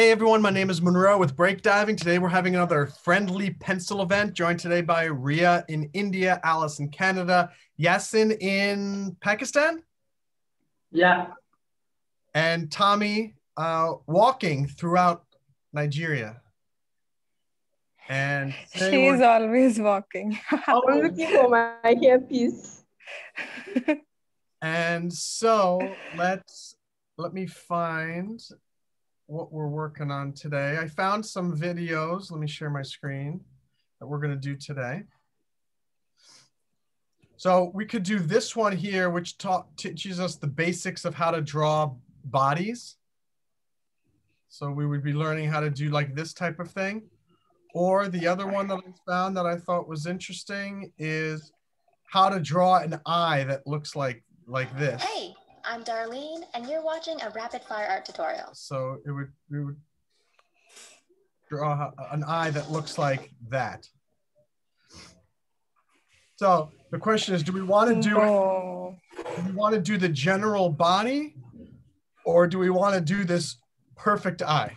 Hey everyone, my name is Monroe with Break Diving. Today we're having another friendly pencil event, joined today by Riya in India, Alice in Canada, Yasin in Pakistan, Yeah, and Tommy walking throughout Nigeria. And today She's always walking. I'm looking for my earpiece. and so let me find what we're working on today. I found some videos. Let me share my screen that we're going to do today. So we could do this one here, which teaches us the basics of how to draw bodies. So we would be learning how to do like this type of thing. Or the other one that I found that I thought was interesting is how to draw an eye that looks like this. Hey, I'm Darlene, and you're watching a rapid fire art tutorial. So we would draw an eye that looks like that. So the question is, do we want to do the general body, or do we want to do this perfect eye?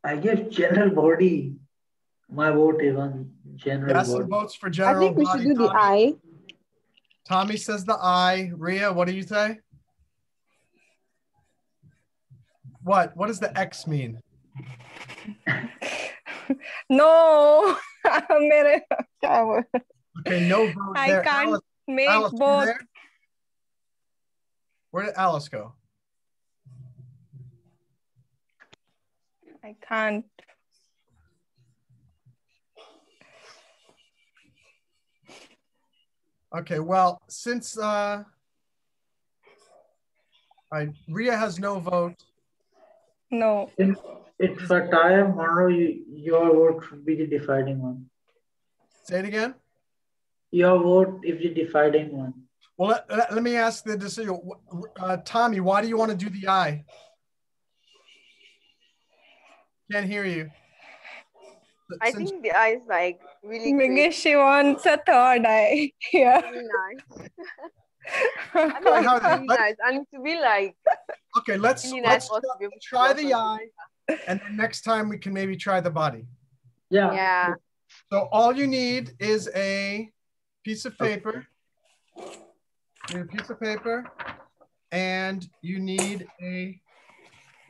I give general body. My vote is on general Yes, body. some votes for general body. I think we should do the eye. Tommy says the eye. Riya, what do you say? What does the X mean? No. Okay, no vote there. I can't Alice, make Alice, you both. there? Where did Alice go? I can't. Okay, well, since Riya has no vote. No. It's for tie, Monroe, your vote should be the deciding one. Say it again. Your vote is the deciding one. Well, let me ask the decision. Tommy, why do you want to do the eye? Can't hear you. I think the eye is like really Because great. she wants a third eye. Yeah. Really nice. Okay, really nice. And to be like okay, let's really nice for us to be able to try draw the eye, something. and then next time we can maybe try the body. Yeah. Yeah. So all you need is a piece of paper. You need a piece of paper, and you need a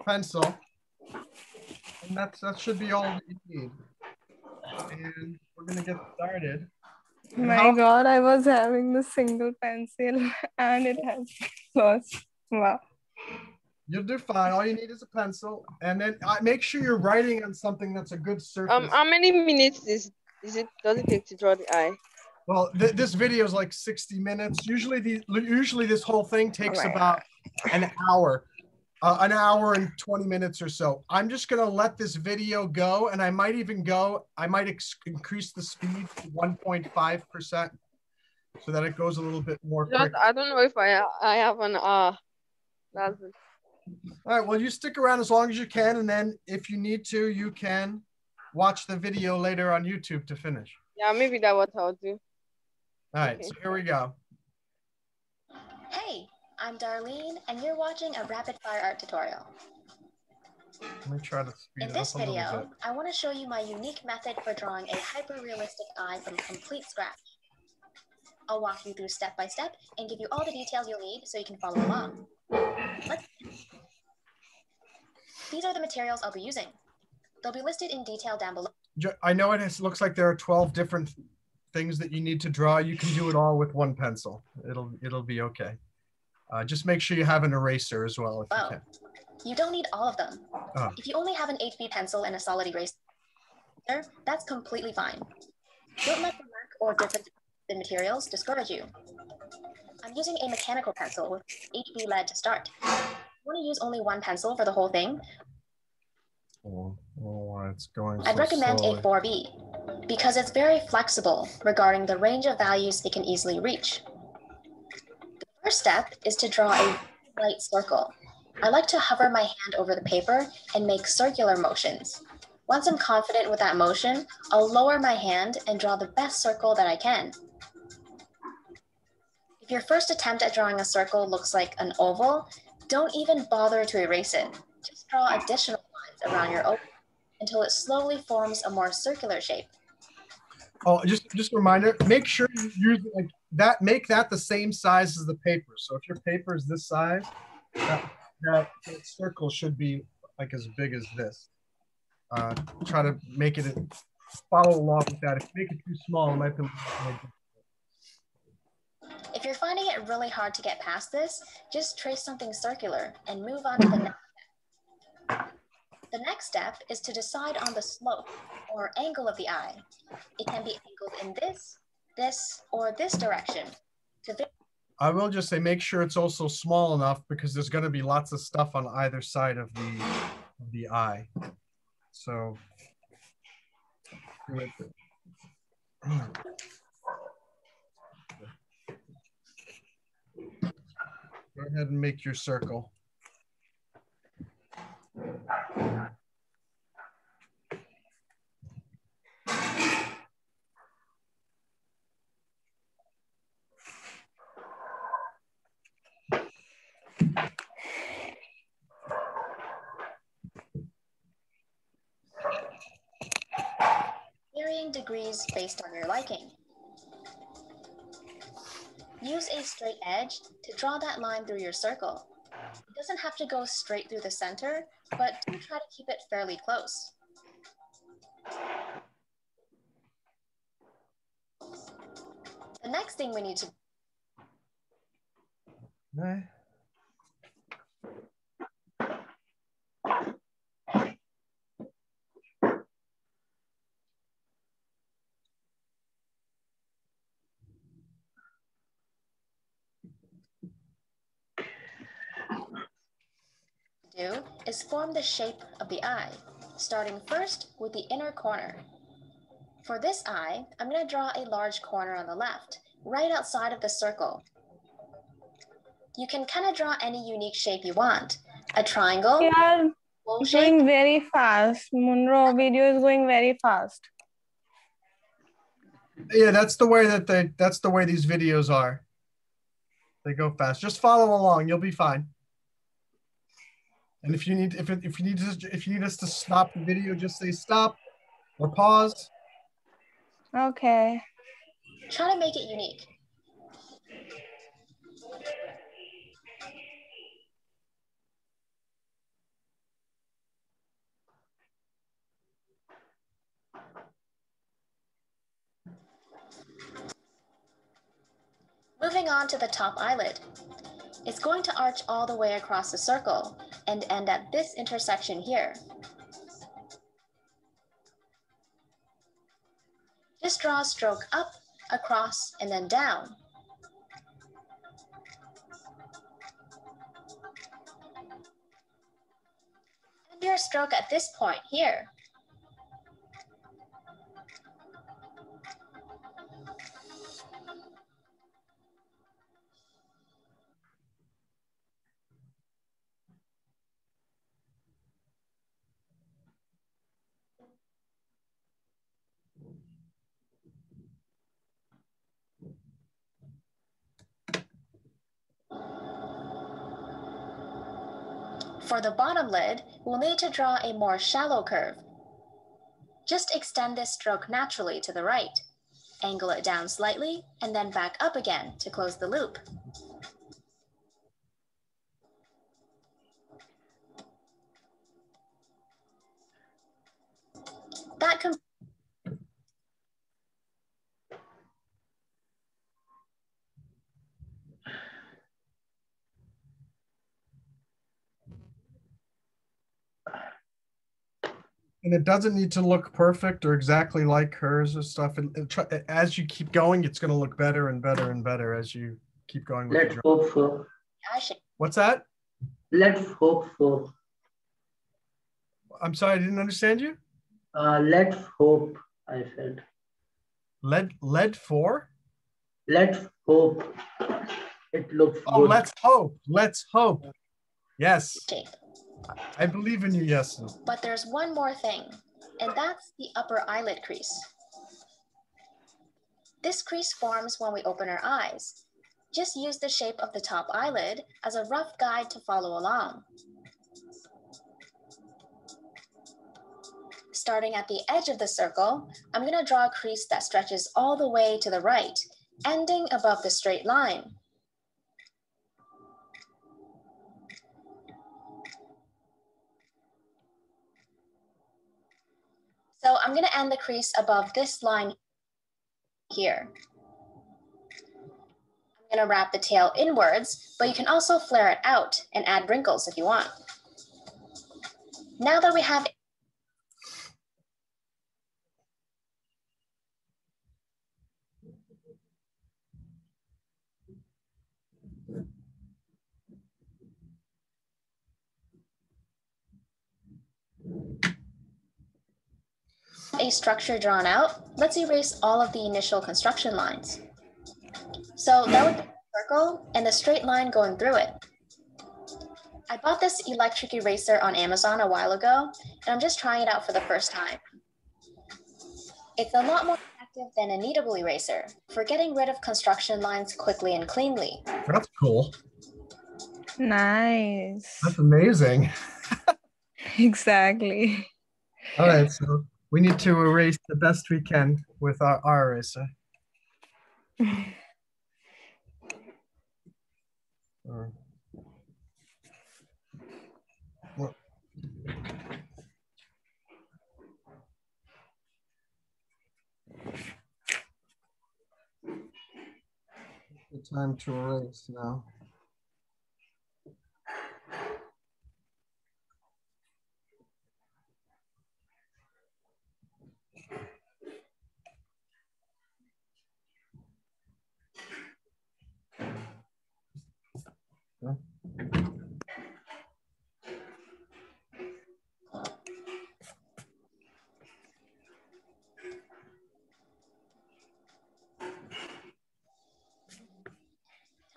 pencil, and that should be all that you need. And we're gonna get started. My God, I was having the single pencil and it has lost. Wow. You'll do fine. All you need is a pencil, and then make sure you're writing on something that's a good surface. How many minutes does it take to draw the eye? Well, this video is like 60 minutes. Usually this whole thing takes about an hour and 20 minutes or so. I'm just going to let this video go, and I might increase the speed to 1.5% so that it goes a little bit more quick. I don't know if I have an that's it. All right, well, you stick around as long as you can, and then if you need to, you can watch the video later on YouTube to finish. Yeah, maybe that's what I'll do. All right, so here we go. Hey, I'm Darlene, and you're watching a rapid fire art tutorial. Let me try to speed In it this up a little video, bit. I want to show you my unique method for drawing a hyper-realistic eye from complete scratch. I'll walk you through step by step and give you all the details you'll need so you can follow along. These are the materials I'll be using. They'll be listed in detail down below. I know it looks like there are 12 different things that you need to draw. You can do it all with one pencil. It'll be okay. Just make sure you have an eraser as well if you can. You don't need all of them. If you only have an HB pencil and a solid eraser, that's completely fine. Don't let the mark or difference in materials discourage you. I'm using a mechanical pencil with HB lead to start. You want to use only one pencil for the whole thing? It's going I'd recommend a 4B because it's very flexible regarding the range of values it can easily reach. The first step is to draw a light circle. I like to hover my hand over the paper and make circular motions. Once I'm confident with that motion, I'll lower my hand and draw the best circle that I can. If your first attempt at drawing a circle looks like an oval, don't even bother to erase it. Just draw additional lines around your opening until it slowly forms a more circular shape. Oh, just a reminder, make sure you use like that, make that the same size as the paper. So if your paper is this size, that circle should be like as big as this. Try to make it, follow along with that. If you make it too small, it might be more. If you're finding it really hard to get past this, just trace something circular and move on to the next step. The next step is to decide on the slope or angle of the eye. It can be angled in this, or this direction. I will just say, make sure it's also small enough because there's going to be lots of stuff on either side of the eye. So go ahead and make your circle. Varying degrees based on your liking. Use a straight edge to draw that line through your circle. It doesn't have to go straight through the center, but do try to keep it fairly close. The next thing we need to do is form the shape of the eye, starting first with the inner corner. For this eye, I'm going to draw a large corner on the left, right outside of the circle. You can kind of draw any unique shape you want. A triangle. We are going very fast. Monroe video is going very fast. Yeah, that's the way these videos are. They go fast. Just follow along. You'll be fine. And if you need us to stop the video, just say stop or pause. Okay. Try to make it unique. Moving on to the top eyelid. It's going to arch all the way across the circle and end at this intersection here. Just draw a stroke up, across, and then down. End your stroke at this point here. For the bottom lid, we'll need to draw a more shallow curve. Just extend this stroke naturally to the right. Angle it down slightly, and then back up again to close the loop. And it doesn't need to look perfect or exactly like hers or stuff. And as you keep going, it's going to look better and better and better as you keep going with Let's hope so. What's that? Let's hope so. I'm sorry, I didn't understand you. Let's hope, I said. Lead for? Let's hope. It looks good. Let's hope. Let's hope. Yes. Shape. I believe in you, yes. But there's one more thing, and that's the upper eyelid crease. This crease forms when we open our eyes. Just use the shape of the top eyelid as a rough guide to follow along. Starting at the edge of the circle, I'm going to draw a crease that stretches all the way to the right, ending above the straight line. So I'm going to end the crease above this line here. I'm going to wrap the tail inwards, but you can also flare it out and add wrinkles if you want. Now that we have a structure drawn out, let's erase all of the initial construction lines. So that would be a circle and the straight line going through it. I bought this electric eraser on Amazon a while ago, and I'm just trying it out for the first time. It's a lot more effective than a kneadable eraser for getting rid of construction lines quickly and cleanly. That's cool. Nice. That's amazing. Exactly. All right, so we need to erase the best we can with our eraser. The time to erase now.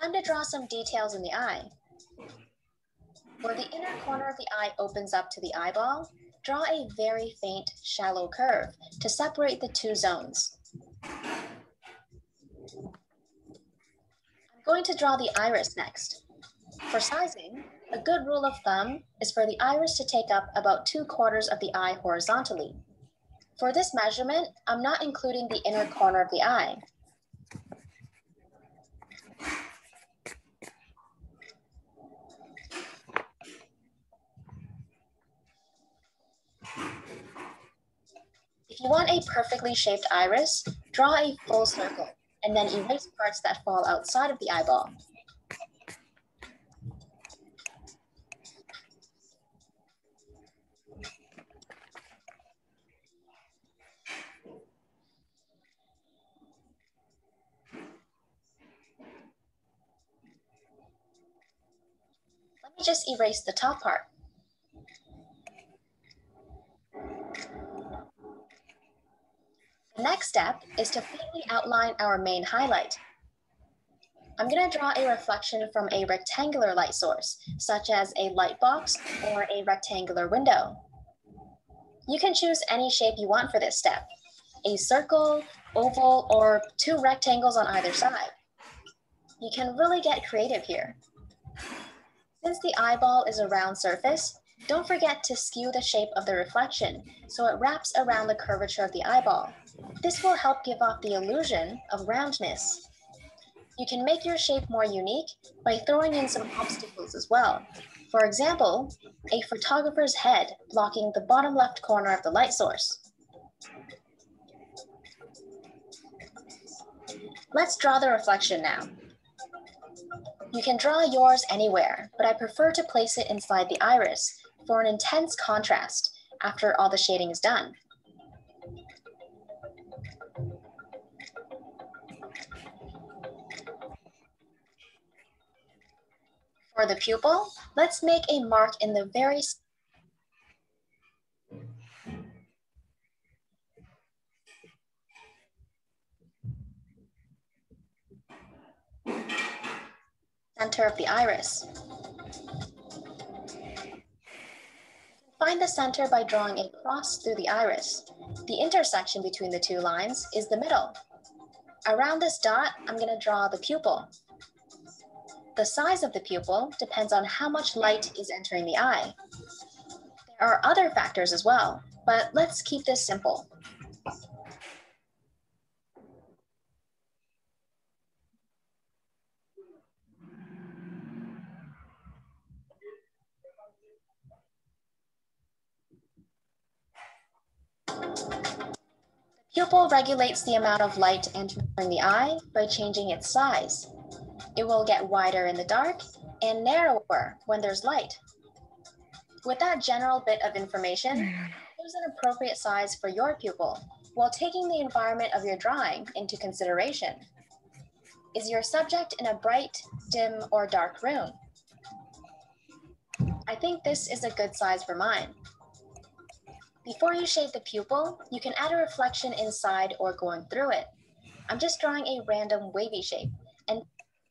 Time to draw some details in the eye. Where the inner corner of the eye opens up to the eyeball, draw a very faint, shallow curve to separate the two zones. I'm going to draw the iris next. For sizing, a good rule of thumb is for the iris to take up about 2/4 of the eye horizontally. For this measurement, I'm not including the inner corner of the eye. If you want a perfectly shaped iris, draw a full circle and then erase parts that fall outside of the eyeball. Let me just erase the top part. The next step is to faintly outline our main highlight. I'm going to draw a reflection from a rectangular light source, such as a light box or a rectangular window. You can choose any shape you want for this step, a circle, oval, or 2 rectangles on either side. You can really get creative here. Since the eyeball is a round surface, don't forget to skew the shape of the reflection so it wraps around the curvature of the eyeball. This will help give off the illusion of roundness. You can make your shape more unique by throwing in some obstacles as well. For example, a photographer's head blocking the bottom left corner of the light source. Let's draw the reflection now. You can draw yours anywhere, but I prefer to place it inside the iris for an intense contrast after all the shading is done. For the pupil, let's make a mark in the very center of the iris. Find the center by drawing a cross through the iris. The intersection between the two lines is the middle. Around this dot, I'm going to draw the pupil. The size of the pupil depends on how much light is entering the eye. There are other factors as well, but let's keep this simple. The pupil regulates the amount of light entering the eye by changing its size. It will get wider in the dark and narrower when there's light. With that general bit of information, choose an appropriate size for your pupil while taking the environment of your drawing into consideration. Is your subject in a bright, dim, or dark room? I think this is a good size for mine. Before you shade the pupil, you can add a reflection inside or going through it. I'm just drawing a random wavy shape, and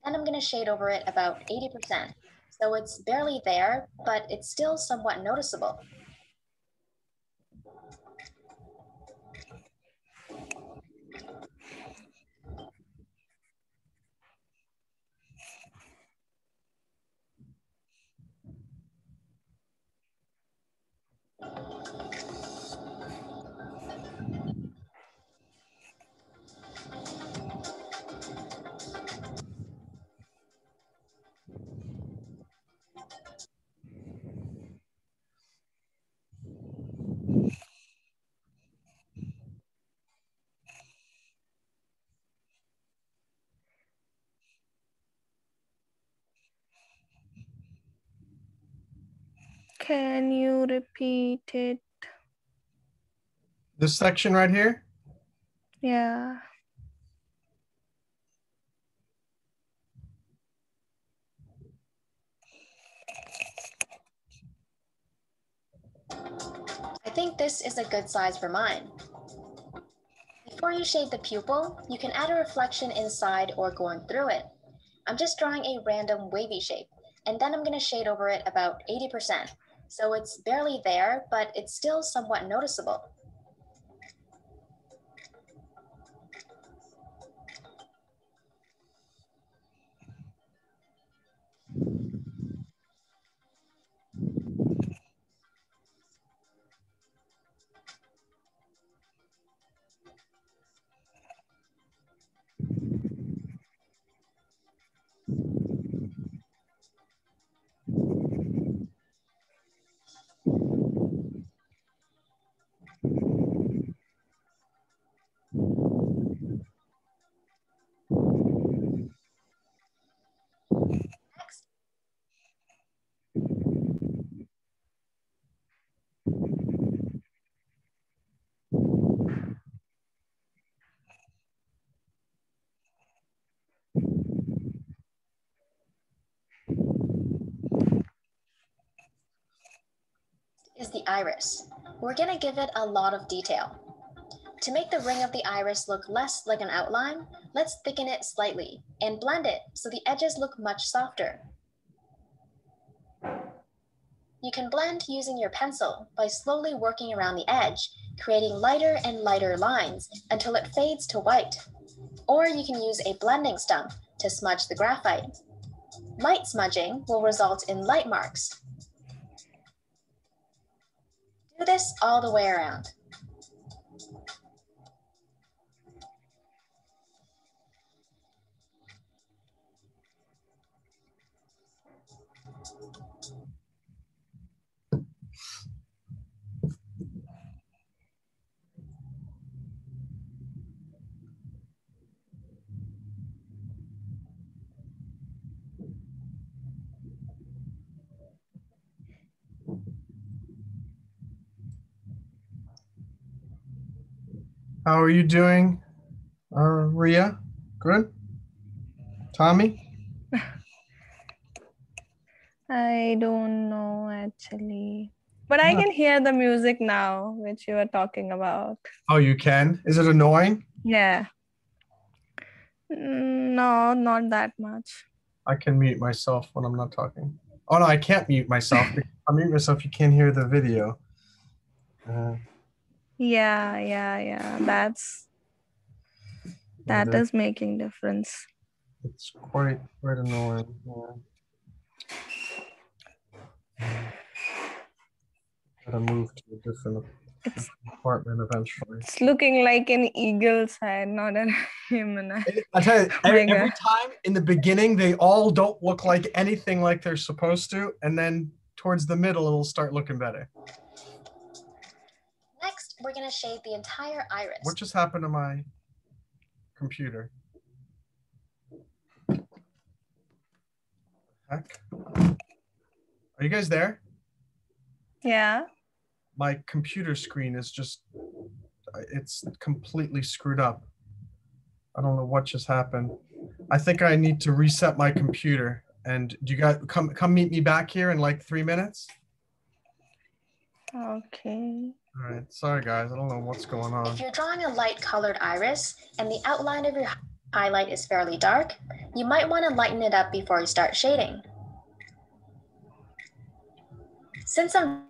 then I'm going to shade over it about 80%. So it's barely there, but it's still somewhat noticeable. Can you repeat it? This section right here? Yeah. I think this is a good size for mine. Before you shade the pupil, you can add a reflection inside or going through it. I'm just drawing a random wavy shape, and then I'm going to shade over it about 80%. So it's barely there, but it's still somewhat noticeable. Next is the iris. We're going to give it a lot of detail. To make the ring of the iris look less like an outline, let's thicken it slightly and blend it so the edges look much softer. You can blend using your pencil by slowly working around the edge, creating lighter and lighter lines until it fades to white. Or you can use a blending stump to smudge the graphite. Light smudging will result in light marks. Do this all the way around. How are you doing, Riya? Good? Tommy? I don't know actually. But I can hear the music now, which you were talking about. Oh, you can? Is it annoying? Yeah. No, not that much. I can mute myself when I'm not talking. Oh, no, I can't mute myself. If I mute myself, you can't hear the video. Yeah. That is making difference. It's quite annoying. Yeah. Gotta move to a different apartment eventually. It's looking like an eagle's head, not a human eye. I tell you, Oh my every God. time in the beginning, they all don't look like anything like they're supposed to. And then towards the middle, it'll start looking better. Next, we're going to shade the entire iris. What just happened to my computer? Heck. Are you guys there? Yeah. My computer screen is just, it's completely screwed up. I don't know what just happened. I think I need to reset my computer. And do you guys come meet me back here in like 3 minutes? Okay. All right. Sorry, guys. I don't know what's going on. If you're drawing a light colored iris and the outline of your highlight is fairly dark, you might want to lighten it up before you start shading. Since I'm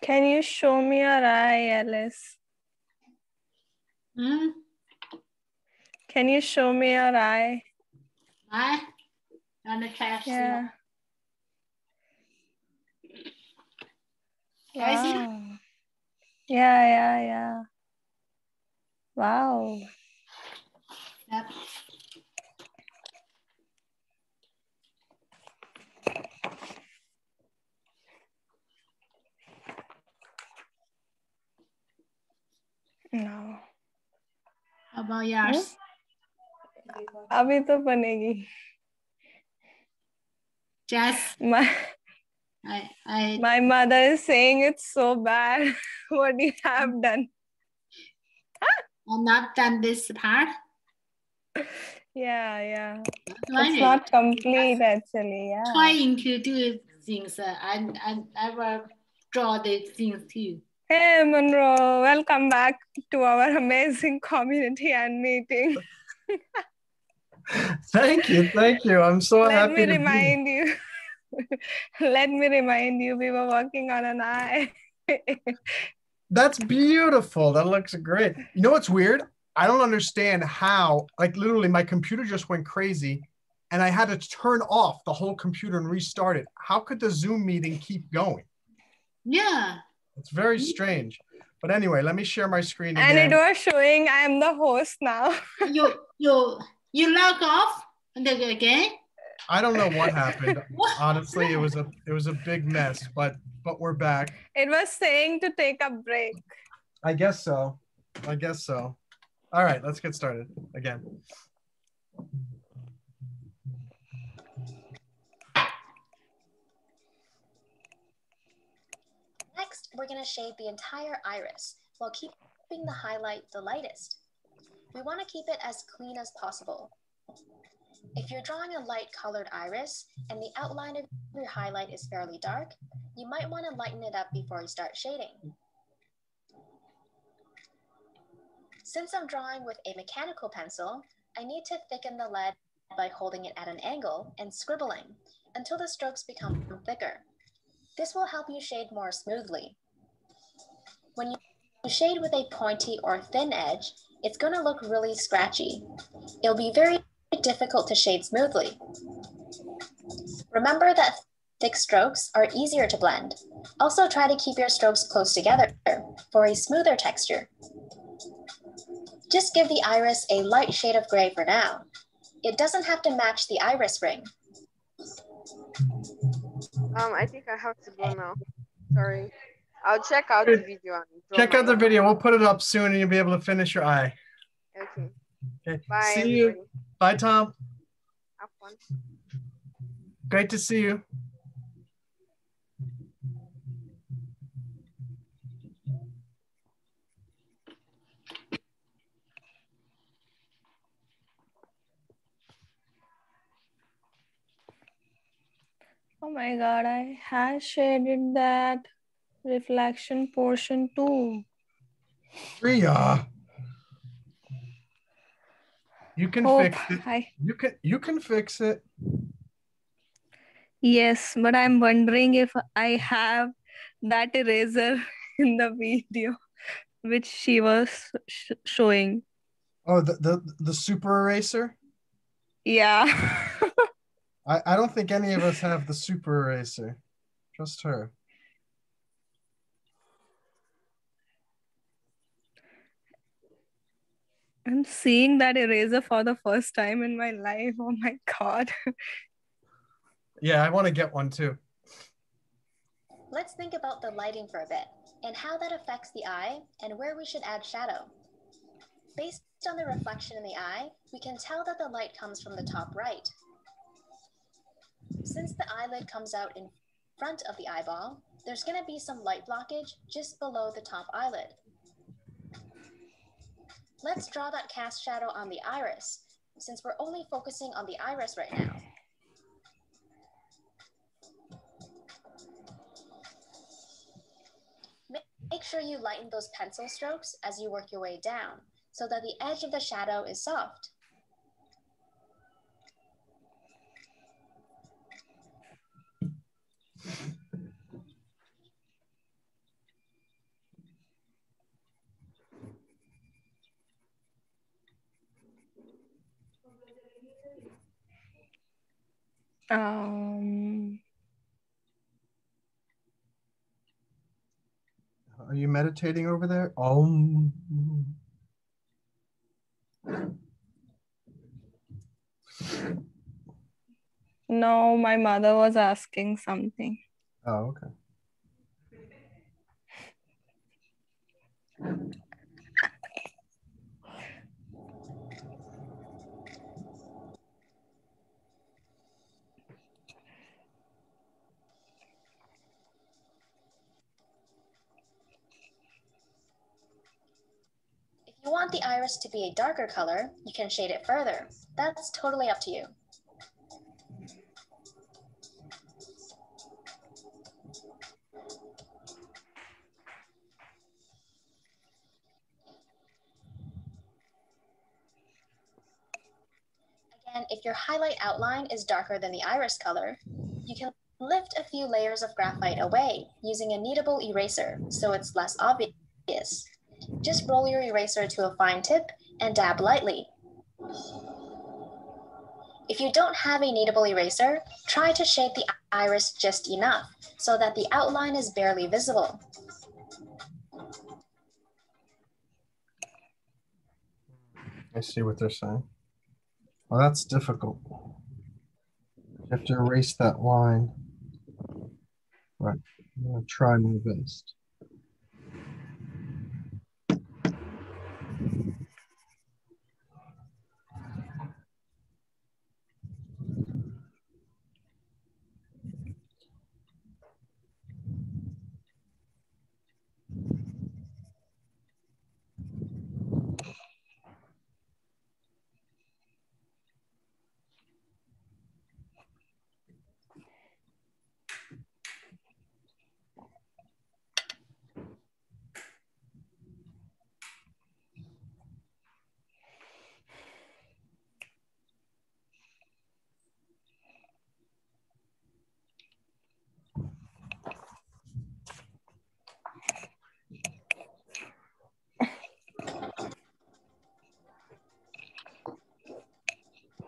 Can you show me your eye, Alice? Hmm? Can you show me your eye? Eye? On the chest. Yeah. Guys, Wow. Yeah. Wow. Yep. No. How about yours? अभी तो बनेगी. Jess, My I mother is saying it's so bad. What you have done? I'm not done this part. Yeah. Trying It's not complete actually. Yeah. Trying to do things. I never draw the things too. Hey Monroe, welcome back to our amazing community and meeting. Thank you. I'm so Let happy me to be here. Let me remind you, we were working on an eye. That's beautiful. That looks great. You know what's weird? I don't understand how, like literally my computer just went crazy and I had to turn off the whole computer and restart it. How could the Zoom meeting keep going? Yeah. It's very strange. But anyway, let me share my screen again. And it was showing I am the host now. You log off and then again? I don't know what happened. Honestly, it was a big mess, but we're back. It was saying to take a break. I guess so. All right, let's get started again. Next, we're going to shade the entire iris while keeping the highlight the lightest. We want to keep it as clean as possible. If you're drawing a light colored iris and the outline of your highlight is fairly dark, you might want to lighten it up before you start shading. Since I'm drawing with a mechanical pencil, I need to thicken the lead by holding it at an angle and scribbling until the strokes become thicker. This will help you shade more smoothly. When you shade with a pointy or thin edge, it's going to look really scratchy. It'll be very difficult to shade smoothly. Remember that thick strokes are easier to blend. Also try to keep your strokes close together for a smoother texture. Just give the iris a light shade of gray for now. It doesn't have to match the iris ring. I think I have to go now. Sorry. I'll check out the video and draw Check out the my- video. We'll put it up soon and you'll be able to finish your eye. Okay. Okay. Bye, See everybody. you. Bye, Tom. Have fun. Great to see you. Oh my God, I had shaded that reflection portion too. Riya, you can fix it. You can fix it. Yes, but I'm wondering if I have that eraser in the video which she was showing. Oh, the super eraser? Yeah. I don't think any of us have the super eraser. Just her. I'm seeing that eraser for the first time in my life. Oh my God. Yeah, I want to get one too. Let's think about the lighting for a bit and how that affects the eye and where we should add shadow. Based on the reflection in the eye, we can tell that the light comes from the top right. Since the eyelid comes out in front of the eyeball, there's going to be some light blockage just below the top eyelid. Let's draw that cast shadow on the iris, since we're only focusing on the iris right now. Make sure you lighten those pencil strokes as you work your way down, so that the edge of the shadow is soft. Are you meditating over there? No, my mother was asking something. Oh, okay. If you want the iris to be a darker color, you can shade it further. That's totally up to you. Again, if your highlight outline is darker than the iris color, you can lift a few layers of graphite away using a kneadable eraser so it's less obvious. Just roll your eraser to a fine tip and dab lightly. If you don't have a kneadable eraser, try to shape the iris just enough so that the outline is barely visible. I see what they're saying. Well, that's difficult. You have to erase that line. Right. I'm going to try my best.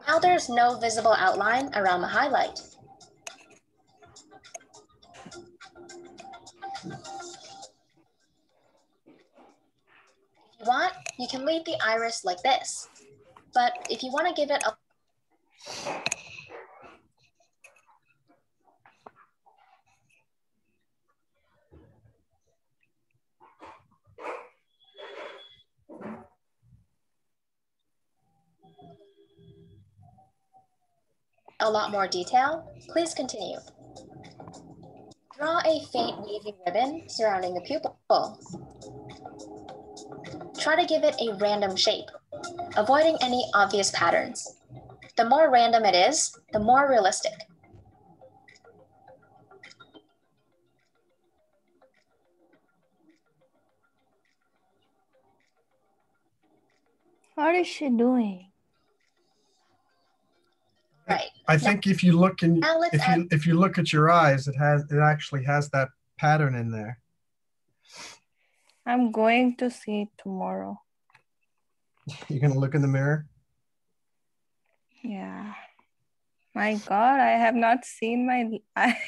Now there's no visible outline around the highlight. If you want, you can leave the iris like this. But if you want to give it a lot more detail, please continue. Draw a faint wavy ribbon surrounding the pupil. Try to give it a random shape, avoiding any obvious patterns. The more random it is, the more realistic. What is she doing? Right. I think if you look in, Now let's if you look at your eyes, it actually has that pattern in there. I'm going to see it tomorrow. You're gonna look in the mirror. Yeah. My God, I have not seen my eye.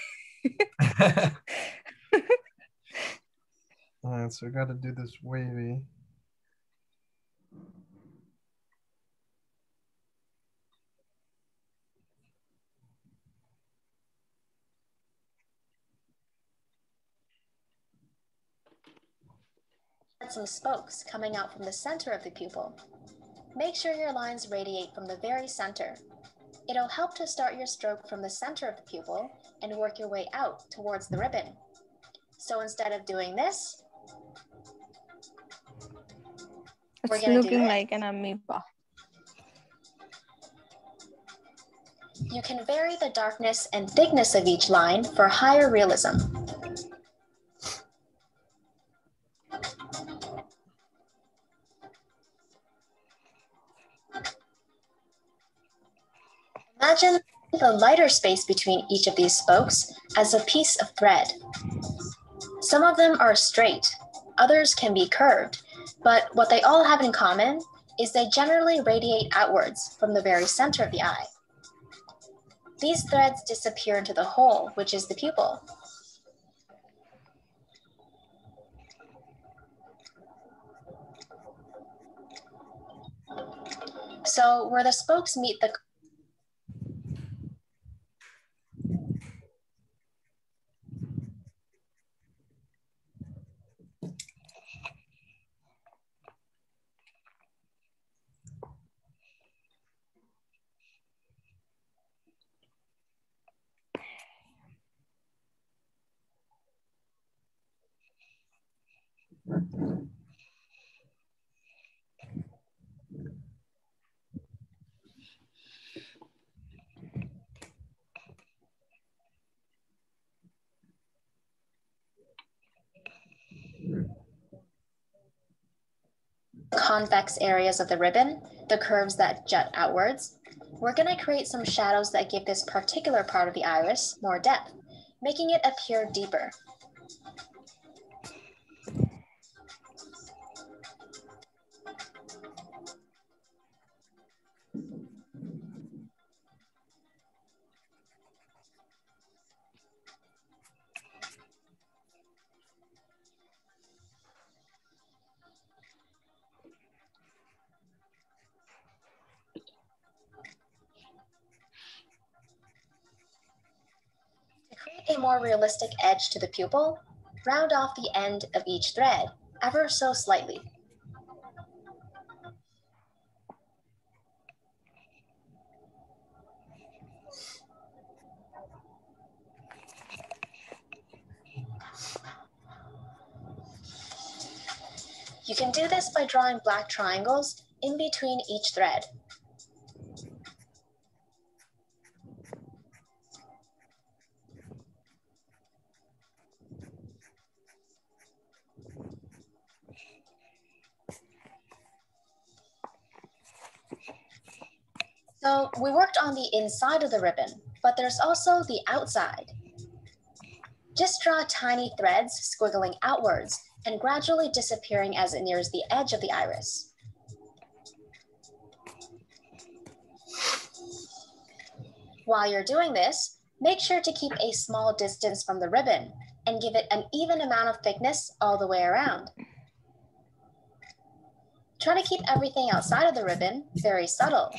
All right, so I got to do this wavy. some spokes coming out from the center of the pupil. Make sure your lines radiate from the very center. It'll help to start your stroke from the center of the pupil and work your way out towards the ribbon. So instead of doing this, It's looking like an amoeba. You can vary the darkness and thickness of each line for higher realism. Imagine the lighter space between each of these spokes as a piece of thread. Some of them are straight, others can be curved, but what they all have in common is they generally radiate outwards from the very center of the eye. These threads disappear into the hole, which is the pupil. So where the spokes meet the convex areas of the ribbon, the curves that jut outwards, we're going to create some shadows that give this particular part of the iris more depth, making it appear deeper. To create a more realistic edge to the pupil, round off the end of each thread, ever so slightly. You can do this by drawing black triangles in between each thread. So we worked on the inside of the ribbon, but there's also the outside. Just draw tiny threads squiggling outwards and gradually disappearing as it nears the edge of the iris. While you're doing this, make sure to keep a small distance from the ribbon and give it an even amount of thickness all the way around. Try to keep everything outside of the ribbon very subtle.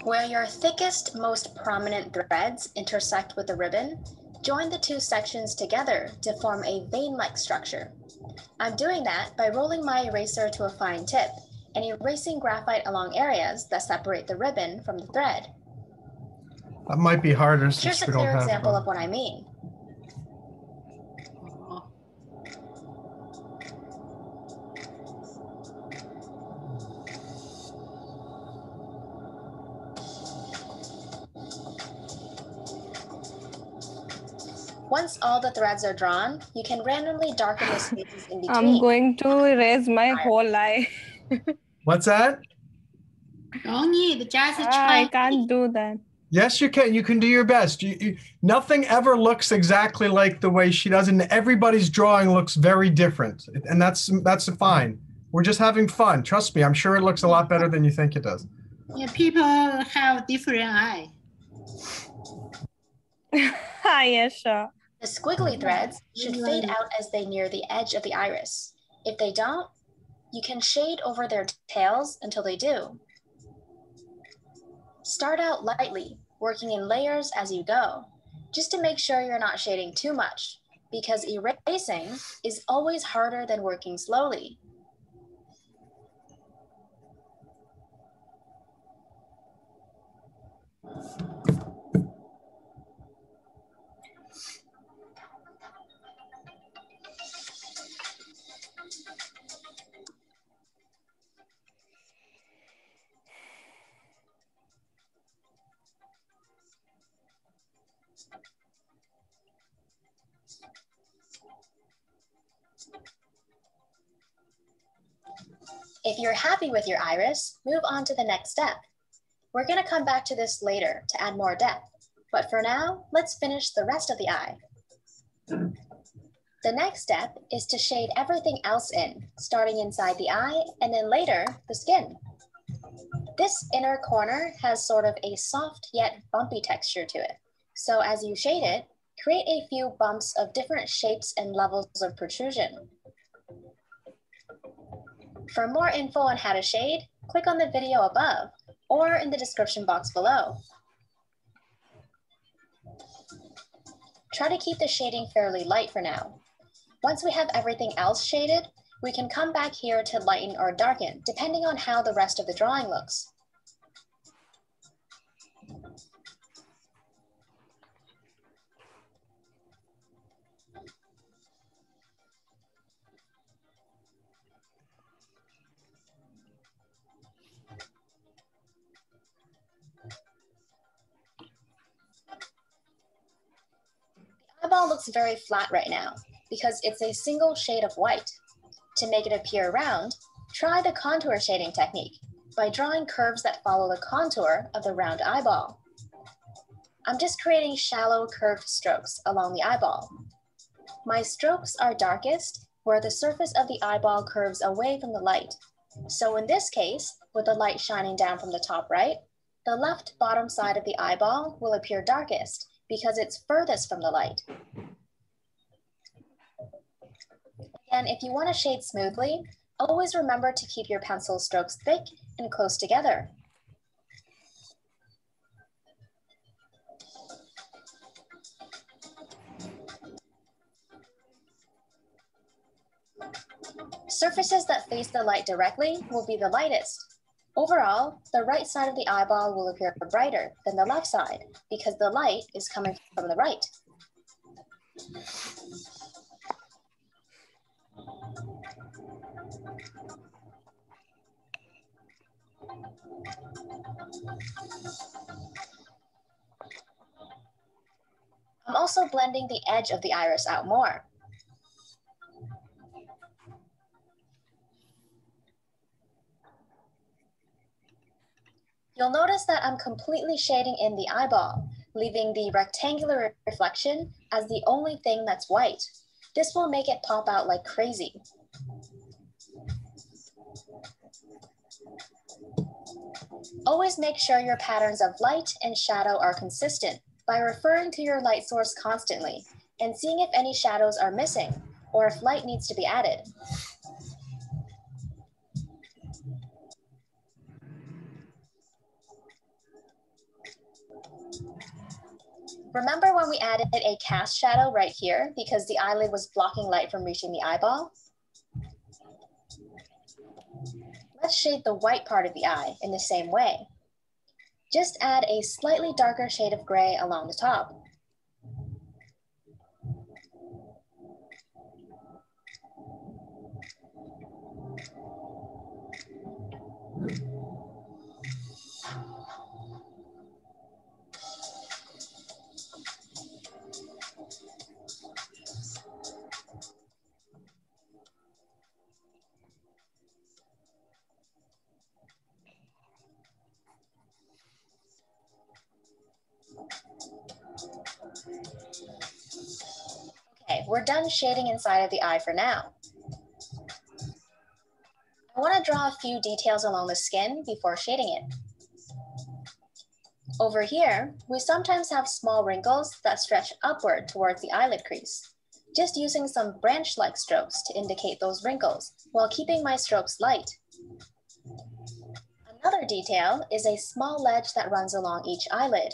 Where your thickest, most prominent threads intersect with the ribbon, join the two sections together to form a vein-like structure. I'm doing that by rolling my eraser to a fine tip and erasing graphite along areas that separate the ribbon from the thread. That might be harder Here's since a we don't clear have. example of what I mean. Once all the threads are drawn, you can randomly darken the spaces in between. I'm going to erase my whole eye. What's that? Don't need, just I try. can't do that. Yes, you can. You can do your best. Nothing ever looks exactly like the way she does, and everybody's drawing looks very different, and that's fine. We're just having fun. Trust me, I'm sure it looks a lot better than you think it does. Yeah, people have different eye. Yeah, sure. The squiggly threads should fade out as they near the edge of the iris. If they don't, you can shade over their tails until they do. Start out lightly, working in layers as you go, just to make sure you're not shading too much, because erasing is always harder than working slowly. If you're happy with your iris, move on to the next step. We're going to come back to this later to add more depth, but for now, let's finish the rest of the eye. The next step is to shade everything else in, starting inside the eye and then later the skin. This inner corner has sort of a soft yet bumpy texture to it. So as you shade it, create a few bumps of different shapes and levels of protrusion. For more info on how to shade, click on the video above or in the description box below. Try to keep the shading fairly light for now. Once we have everything else shaded, we can come back here to lighten or darken, depending on how the rest of the drawing looks. The eyeball looks very flat right now because it's a single shade of white. To make it appear round, try the contour shading technique by drawing curves that follow the contour of the round eyeball. I'm just creating shallow curved strokes along the eyeball. My strokes are darkest where the surface of the eyeball curves away from the light. So in this case, with the light shining down from the top right, the left bottom side of the eyeball will appear darkest because it's furthest from the light. Again, if you want to shade smoothly, always remember to keep your pencil strokes thick and close together. Surfaces that face the light directly will be the lightest. Overall, the right side of the eyeball will appear brighter than the left side because the light is coming from the right. I'm also blending the edge of the iris out more. You'll notice that I'm completely shading in the eyeball, leaving the rectangular reflection as the only thing that's white. This will make it pop out like crazy. Always make sure your patterns of light and shadow are consistent by referring to your light source constantly and seeing if any shadows are missing or if light needs to be added. Remember when we added a cast shadow right here because the eyelid was blocking light from reaching the eyeball? Let's shade the white part of the eye in the same way. Just add a slightly darker shade of gray along the top. Okay, we're done shading inside of the eye for now. I want to draw a few details along the skin before shading it. Over here, we sometimes have small wrinkles that stretch upward towards the eyelid crease. Just using some branch-like strokes to indicate those wrinkles while keeping my strokes light. Another detail is a small ledge that runs along each eyelid.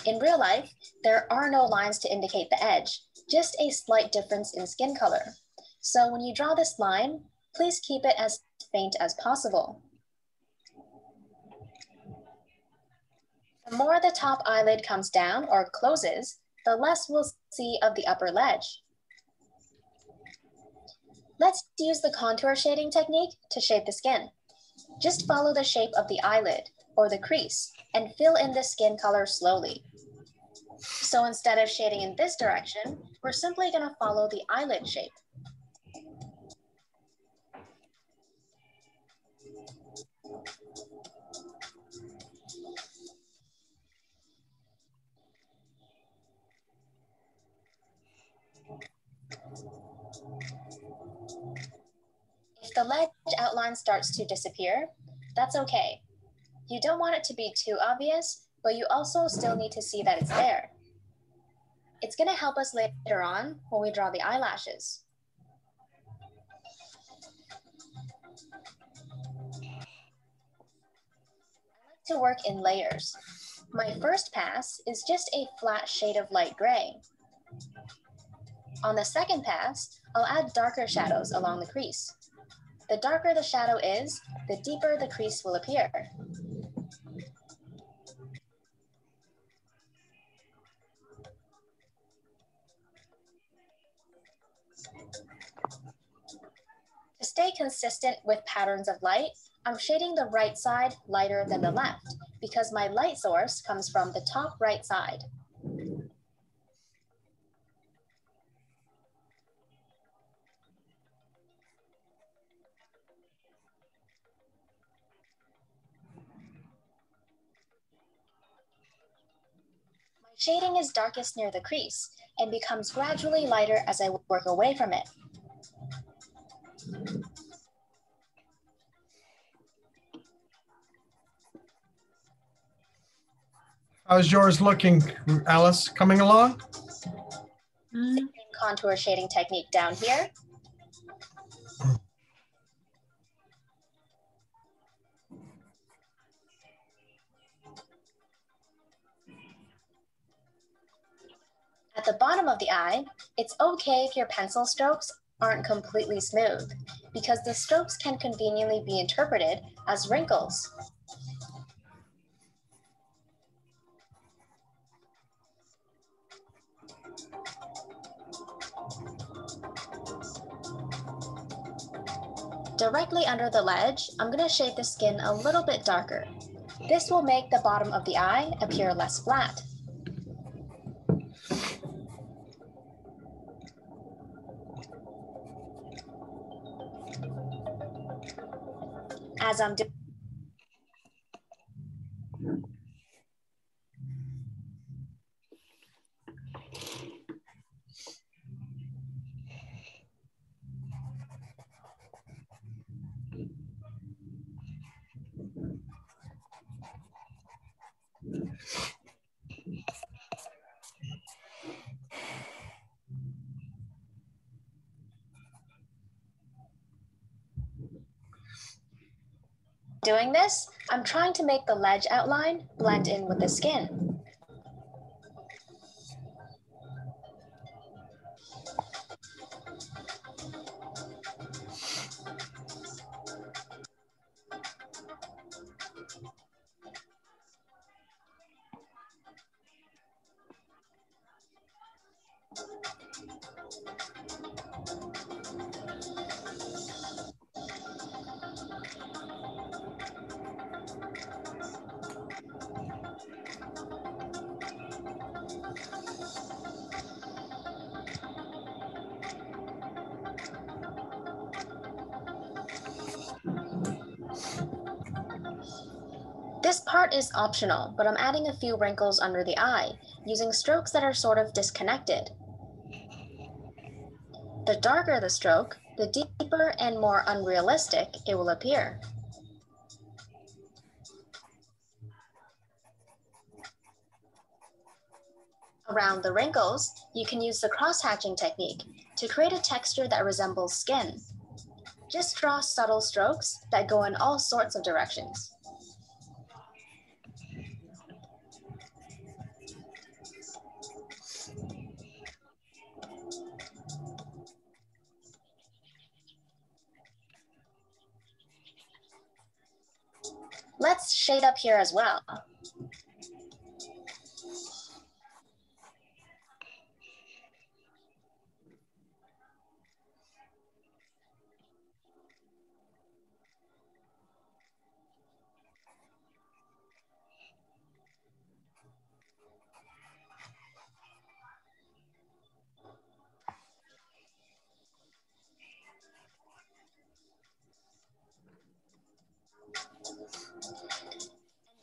In real life, there are no lines to indicate the edge, just a slight difference in skin color. So when you draw this line, please keep it as faint as possible. The more the top eyelid comes down or closes, the less we'll see of the upper ledge. Let's use the contour shading technique to shade the skin. Just follow the shape of the eyelid or the crease and fill in the skin color slowly. So instead of shading in this direction, we're simply going to follow the eyelid shape. If the ledge outline starts to disappear, that's okay. You don't want it to be too obvious, but you also still need to see that it's there. It's going to help us later on when we draw the eyelashes. I like to work in layers. My first pass is just a flat shade of light gray. On the second pass, I'll add darker shadows along the crease. The darker the shadow is, the deeper the crease will appear. To stay consistent with patterns of light, I'm shading the right side lighter than the left because my light source comes from the top right side. My shading is darkest near the crease and becomes gradually lighter as I work away from it. How's yours looking, Alice? Coming along? Same contour shading technique down here. At the bottom of the eye, it's okay if your pencil strokes aren't completely smooth, because the strokes can conveniently be interpreted as wrinkles. Directly under the ledge, I'm going to shade the skin a little bit darker. This will make the bottom of the eye appear less flat. As I'm doing this, I'm trying to make the ledge outline blend in with the skin. This part is optional, but I'm adding a few wrinkles under the eye, using strokes that are sort of disconnected. The darker the stroke, the deeper and more unrealistic it will appear. Around the wrinkles, you can use the cross-hatching technique to create a texture that resembles skin. Just draw subtle strokes that go in all sorts of directions. Let's shade up here as well.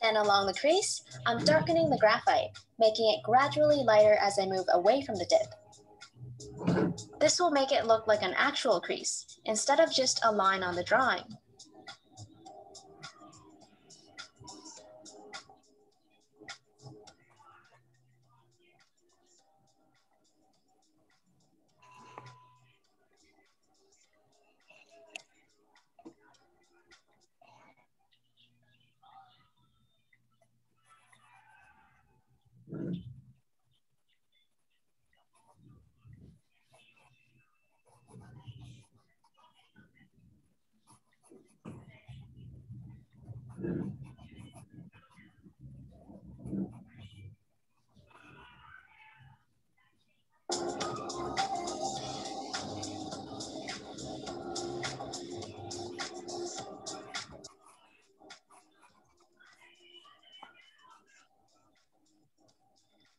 And along the crease, I'm darkening the graphite, making it gradually lighter as I move away from the dip. This will make it look like an actual crease, instead of just a line on the drawing.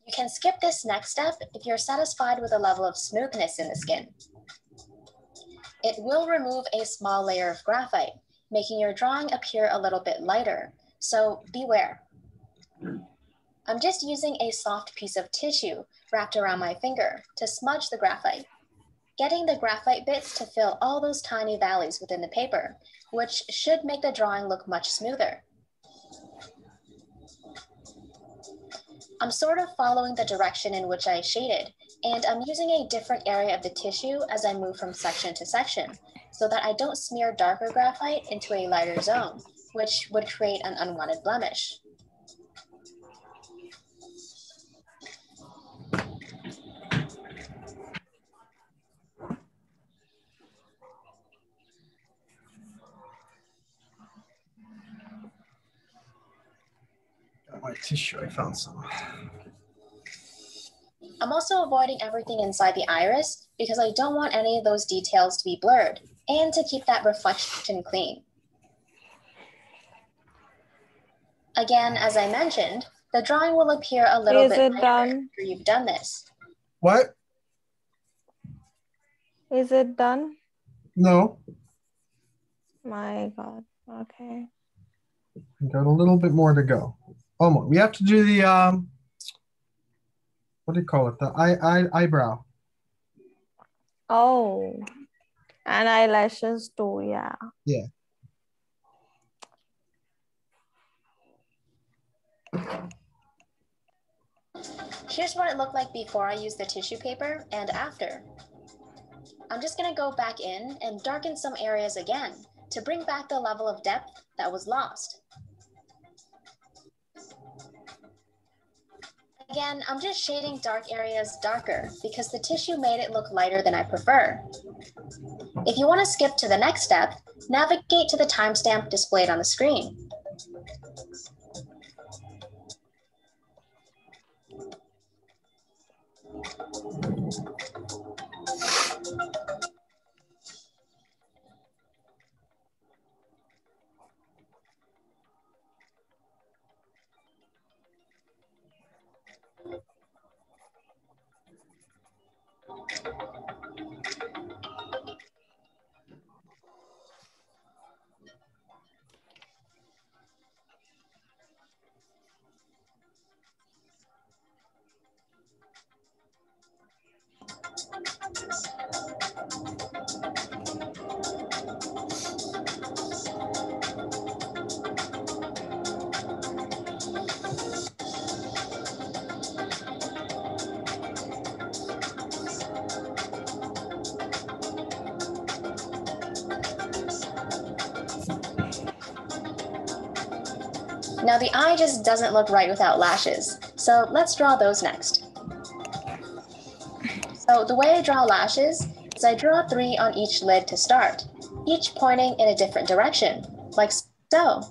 You can skip this next step if you're satisfied with the level of smoothness in the skin. It will remove a small layer of graphite, making your drawing appear a little bit lighter, so beware. I'm just using a soft piece of tissue wrapped around my finger to smudge the graphite, getting the graphite bits to fill all those tiny valleys within the paper, which should make the drawing look much smoother. I'm sort of following the direction in which I shaded, and I'm using a different area of the tissue as I move from section to section, so that I don't smear darker graphite into a lighter zone, which would create an unwanted blemish. Got my tissue, I found some. I'm also avoiding everything inside the iris because I don't want any of those details to be blurred and to keep that reflection clean. Again, as I mentioned, the drawing will appear a little bit lighter after you've done this. What? Is it done? No. My God. Okay. We got a little bit more to go. Almost. We have to do the what do you call it? The eyebrow. Oh, and eyelashes too. Yeah. Yeah. Here's what it looked like before I used the tissue paper and after. I'm just gonna go back in and darken some areas again to bring back the level of depth that was lost. Again, I'm just shading dark areas darker because the tissue made it look lighter than I prefer. If you want to skip to the next step, navigate to the timestamp displayed on the screen. Now the eye just doesn't look right without lashes, so let's draw those next. So the way I draw lashes is I draw 3 on each lid to start, each pointing in a different direction, like so.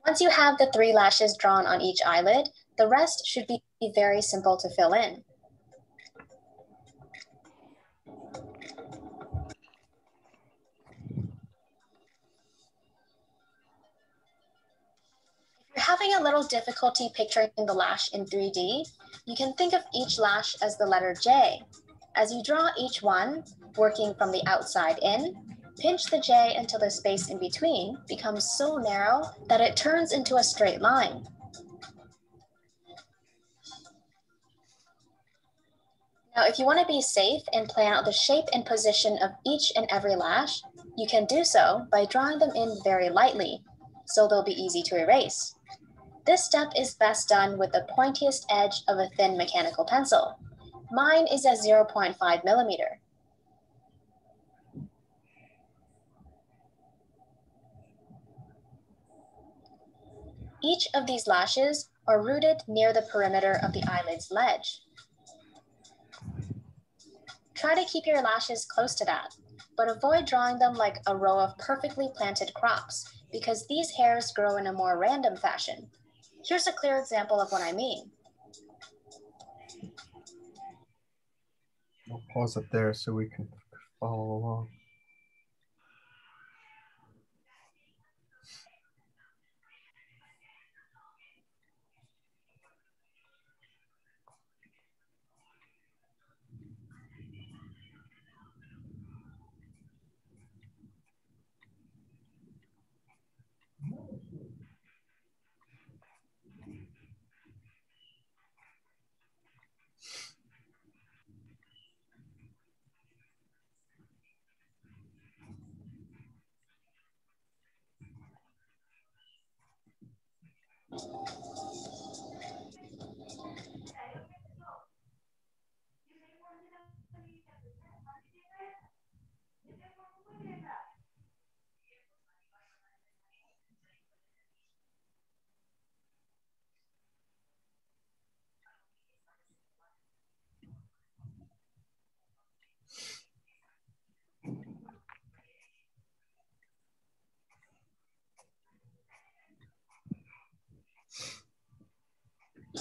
Once you have the 3 lashes drawn on each eyelid, the rest should be very simple to fill in. If you're having a little difficulty picturing the lash in 3D, you can think of each lash as the letter J. As you draw each one, working from the outside in, pinch the J until the space in between becomes so narrow that it turns into a straight line. Now, if you want to be safe and plan out the shape and position of each and every lash, you can do so by drawing them in very lightly, so they'll be easy to erase. This step is best done with the pointiest edge of a thin mechanical pencil. Mine is a 0.5 millimeter. Each of these lashes are rooted near the perimeter of the eyelid's ledge. Try to keep your lashes close to that, but avoid drawing them like a row of perfectly planted crops because these hairs grow in a more random fashion. Here's a clear example of what I mean. I'll pause it there so we can follow along.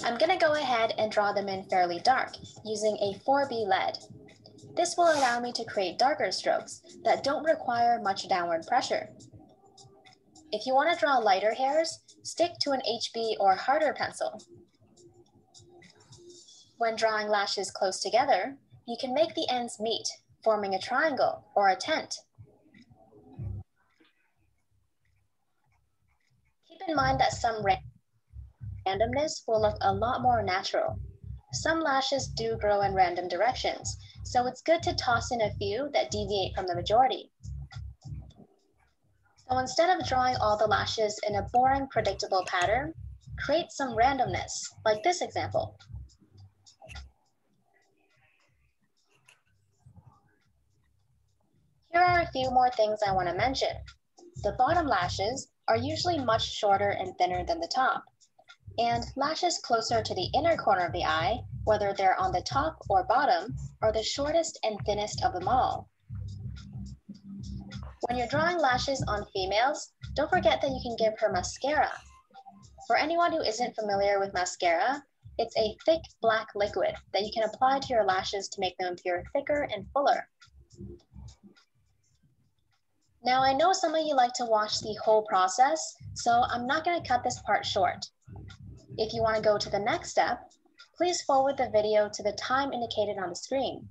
I'm going to go ahead and draw them in fairly dark using a 4B lead. This will allow me to create darker strokes that don't require much downward pressure. If you want to draw lighter hairs, stick to an HB or harder pencil. When drawing lashes close together, you can make the ends meet, forming a triangle or a tent. Keep in mind that some randomness will look a lot more natural. Some lashes do grow in random directions, so it's good to toss in a few that deviate from the majority. So instead of drawing all the lashes in a boring, predictable pattern, create some randomness, like this example. Here are a few more things I want to mention. The bottom lashes are usually much shorter and thinner than the top. And lashes closer to the inner corner of the eye, whether they're on the top or bottom, are the shortest and thinnest of them all. When you're drawing lashes on females, don't forget that you can give her mascara. For anyone who isn't familiar with mascara, it's a thick black liquid that you can apply to your lashes to make them appear thicker and fuller. Now, I know some of you like to watch the whole process, so I'm not going to cut this part short. If you want to go to the next step, please forward the video to the time indicated on the screen.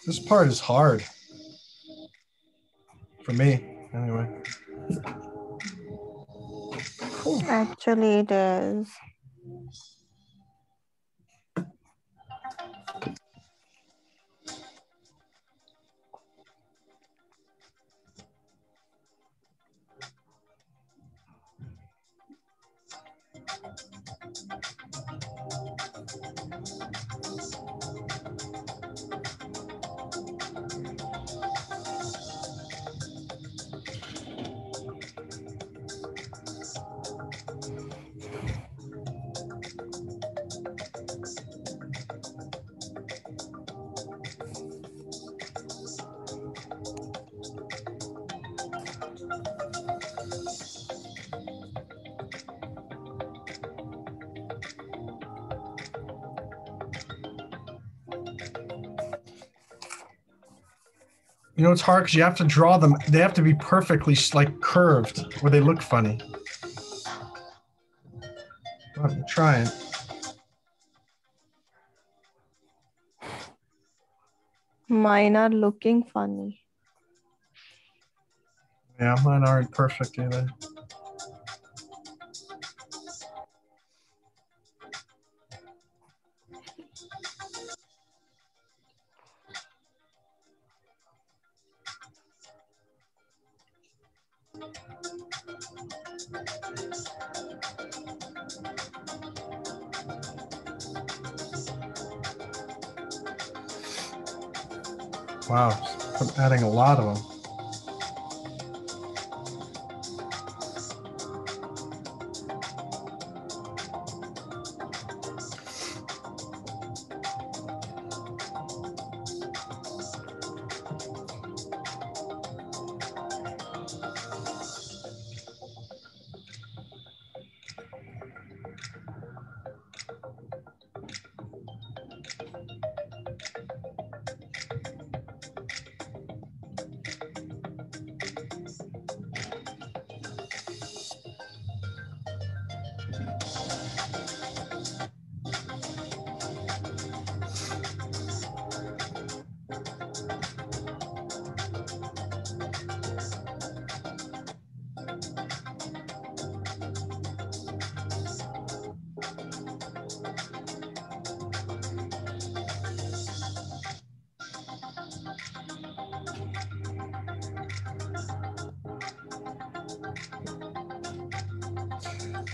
This part is hard. For me, anyway. Actually, it is. You know, it's hard because you have to draw them. They have to be perfectly like curved or they look funny. I'm trying. Mine are looking funny. Yeah, mine aren't perfect either. Wow, I'm adding a lot of them.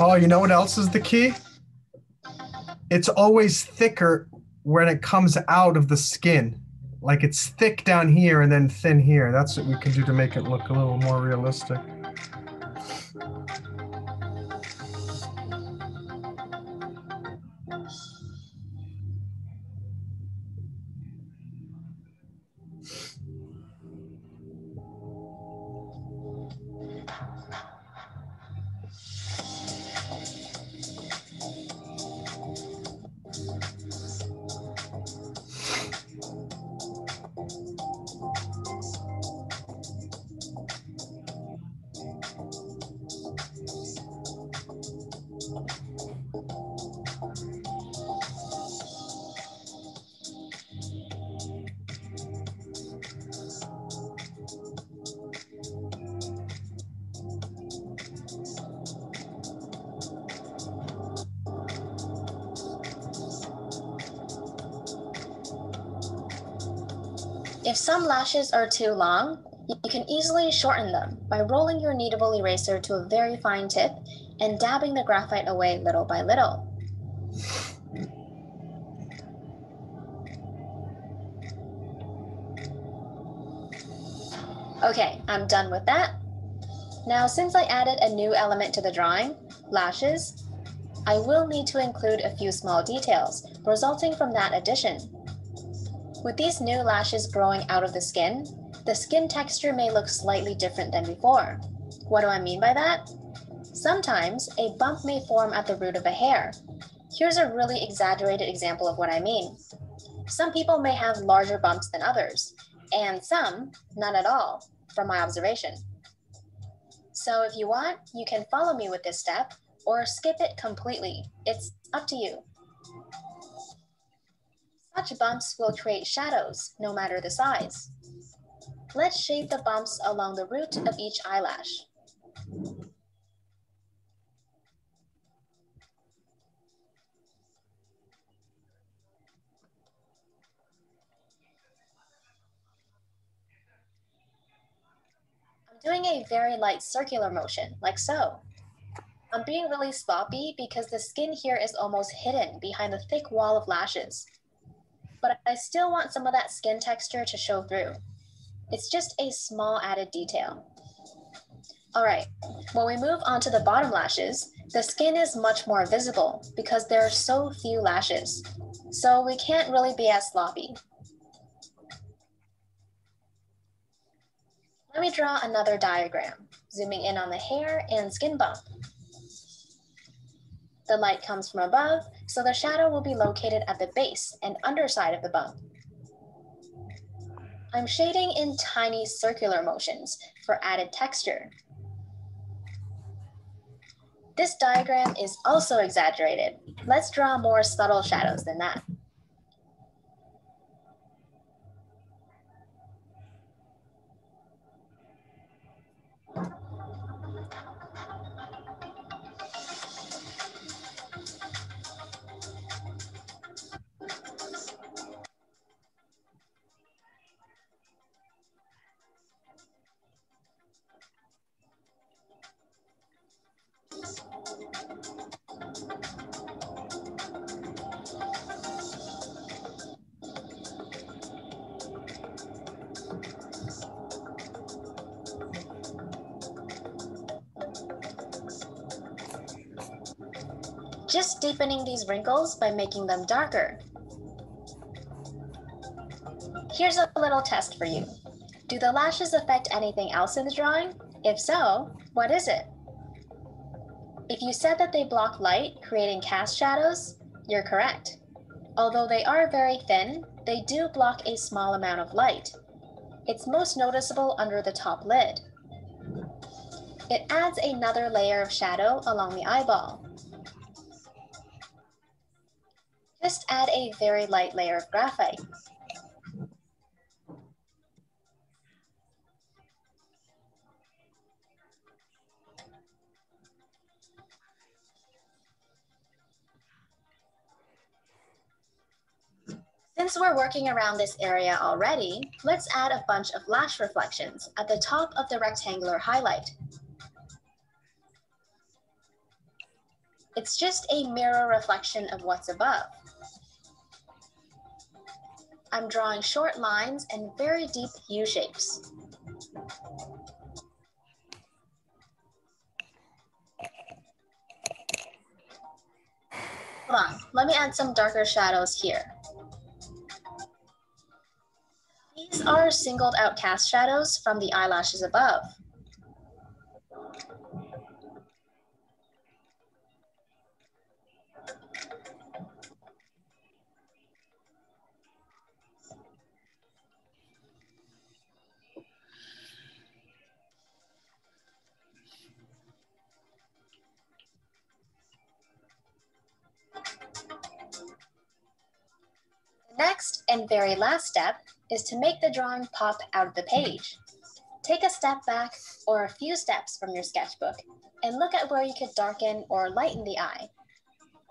Oh, you know what else is the key? It's always thicker when it comes out of the skin. Like it's thick down here and then thin here. That's what we can do to make it look a little more realistic. If some lashes are too long, you can easily shorten them by rolling your kneadable eraser to a very fine tip and dabbing the graphite away little by little. Okay, I'm done with that. Now, since I added a new element to the drawing, lashes, I will need to include a few small details resulting from that addition. With these new lashes growing out of the skin texture may look slightly different than before. What do I mean by that? Sometimes a bump may form at the root of a hair. Here's a really exaggerated example of what I mean. Some people may have larger bumps than others, and some none at all, from my observation. So if you want, you can follow me with this step or skip it completely. It's up to you. Such bumps will create shadows, no matter the size. Let's shape the bumps along the root of each eyelash. I'm doing a very light circular motion, like so. I'm being really sloppy because the skin here is almost hidden behind the thick wall of lashes. But I still want some of that skin texture to show through. It's just a small added detail. All right, when we move on to the bottom lashes, the skin is much more visible because there are so few lashes. So we can't really be as sloppy. Let me draw another diagram, zooming in on the hair and skin bump. The light comes from above, so the shadow will be located at the base and underside of the bump. I'm shading in tiny circular motions for added texture. This diagram is also exaggerated. Let's draw more subtle shadows than that. Just deepening these wrinkles by making them darker. Here's a little test for you. Do the lashes affect anything else in the drawing? If so, what is it? If you said that they block light, creating cast shadows, you're correct. Although they are very thin, they do block a small amount of light. It's most noticeable under the top lid. It adds another layer of shadow along the eyeball. Just add a very light layer of graphite. Since we're working around this area already, let's add a bunch of lash reflections at the top of the rectangular highlight. It's just a mirror reflection of what's above. I'm drawing short lines and very deep U shapes. Hold on, let me add some darker shadows here. These are singled out cast shadows from the eyelashes above. The next and very last step is to make the drawing pop out of the page. Take a step back or a few steps from your sketchbook and look at where you could darken or lighten the eye.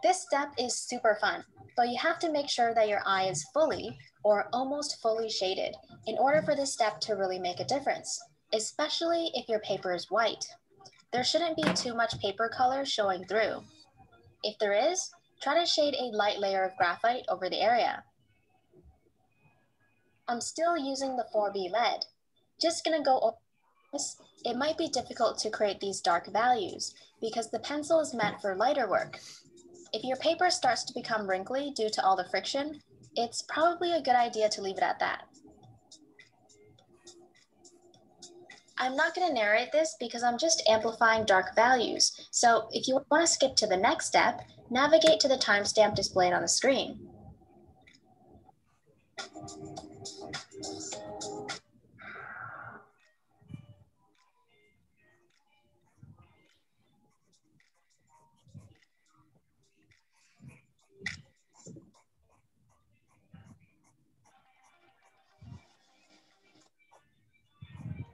This step is super fun, but you have to make sure that your eye is fully or almost fully shaded in order for this step to really make a difference, especially if your paper is white. There shouldn't be too much paper color showing through. If there is, try to shade a light layer of graphite over the area. I'm still using the 4B lead. Just gonna go over this. It might be difficult to create these dark values because the pencil is meant for lighter work. If your paper starts to become wrinkly due to all the friction, it's probably a good idea to leave it at that. I'm not going to narrate this because I'm just amplifying dark values. So if you want to skip to the next step, navigate to the timestamp displayed on the screen.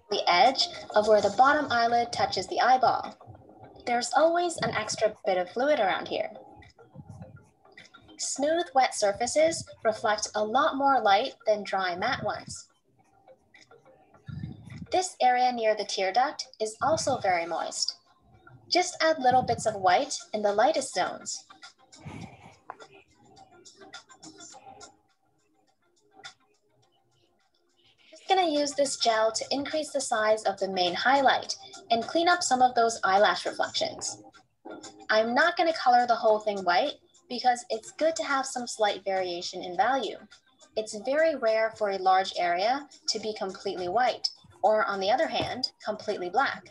The edge of where the bottom eyelid touches the eyeball. There's always an extra bit of fluid around here. Smooth, wet surfaces reflect a lot more light than dry, matte ones. This area near the tear duct is also very moist. Just add little bits of white in the lightest zones. Just gonna use this gel to increase the size of the main highlight and clean up some of those eyelash reflections. I'm not gonna color the whole thing white because it's good to have some slight variation in value. It's very rare for a large area to be completely white, or on the other hand, completely black.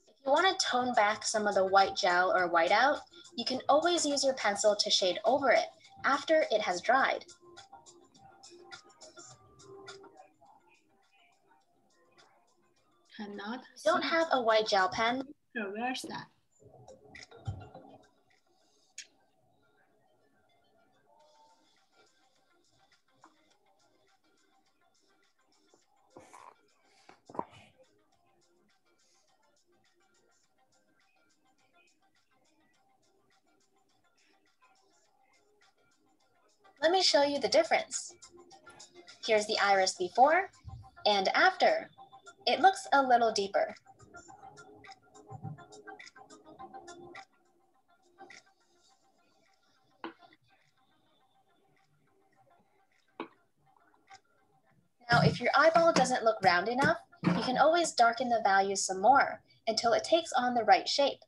If you want to tone back some of the white gel or whiteout, you can always use your pencil to shade over it after it has dried. Cannot. If you don't have a white gel pen, Where's that? let me show you the difference. Here's the iris before and after. It looks a little deeper. Now, if your eyeball doesn't look round enough, you can always darken the values some more until it takes on the right shape.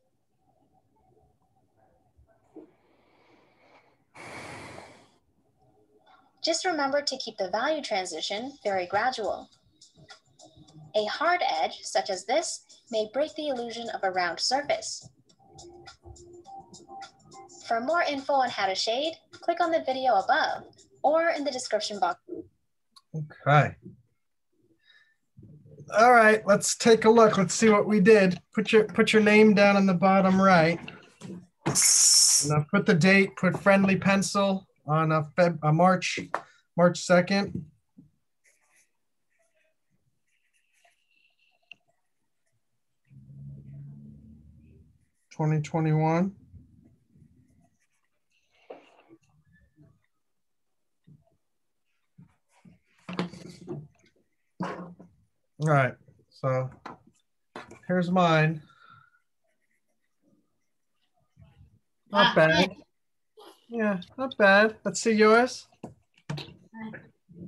Just remember to keep the value transition very gradual. A hard edge, such as this, may break the illusion of a round surface. For more info on how to shade, click on the video above or in the description box. Okay. All right, let's take a look. Let's see what we did. Put your name down on the bottom right. Now put the date, put friendly pencil on March 2nd. $2021. All right, so here's mine. Not bad. Yeah, not bad. Let's see yours.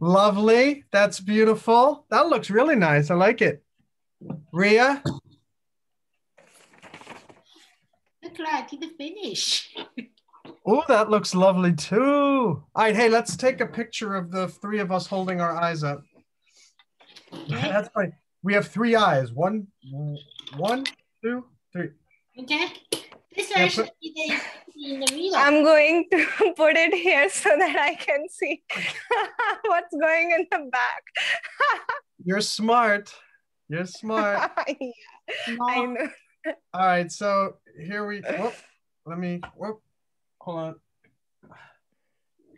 Lovely. That's beautiful. That looks really nice. I like it. Riya? Look like the finish. Oh, that looks lovely too. All right, hey, let's take a picture of the three of us holding our eyes up. Okay. That's right. We have three eyes. One, two, three. Okay. This Yeah, one should be in the middle. I'm going to put it here so that I can see what's going in the back. You're smart. You're smart. Yeah, I know. All right, so here we. Whoop, hold on.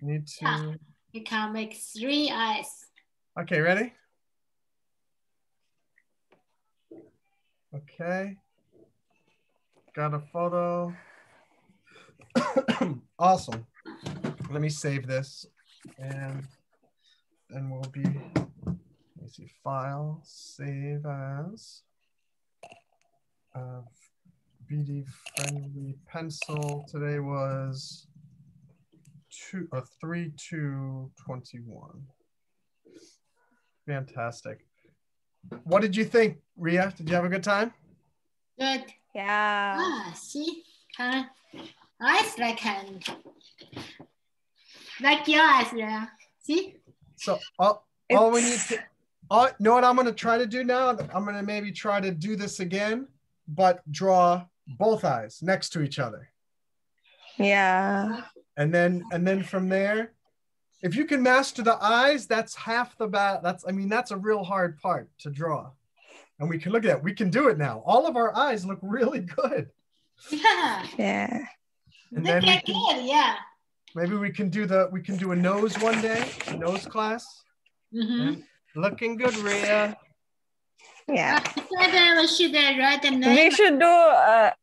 Need to. Yeah. You can make 3 eyes. Okay, ready? Okay. Got a photo. Awesome. Let me save this, and then we'll be, let me see, file, save as BD friendly pencil. Today was 3/2/21. Fantastic. What did you think, Riya? Did you have a good time? Good. Yeah. Ah, see, kind of eyes like your eyes, yeah. See? So all we need to, you know what I'm going to try to do now? I'm going to maybe try to do this again, but draw both eyes next to each other. Yeah. And then from there, if you can master the eyes, that's half the battle. That's a real hard part to draw. And we can look at it. We can do it now. All of our eyes look really good. Yeah. Yeah. And Look then at it, yeah. maybe we can do a nose one day, a nose class. And looking good, Riya. Yeah. We should write a name. We should do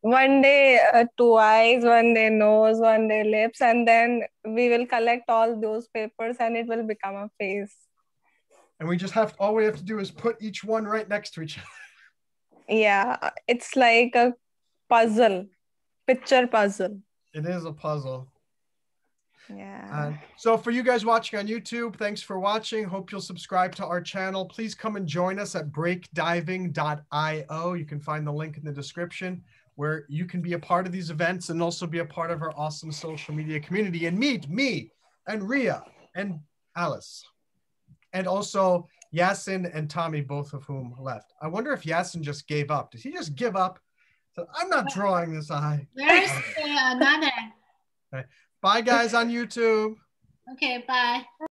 one day 2 eyes, one day nose, one day lips, and then we will collect all those papers and it will become a face. And all we have to do is put each one right next to each other. Yeah, it's like a puzzle, picture puzzle. It is a puzzle. Yeah. So for you guys watching on YouTube, thanks for watching. Hope you'll subscribe to our channel. Please come and join us at breakdiving.io. You can find the link in the description where you can be a part of these events and also be a part of our awesome social media community and meet me and Riya and Alice. And also Yasin and Tommy, both of whom left. I wonder if Yasin just gave up. Did he just give up? So I'm not drawing this eye. Where's another? Okay. Bye, guys, on YouTube. Okay, bye.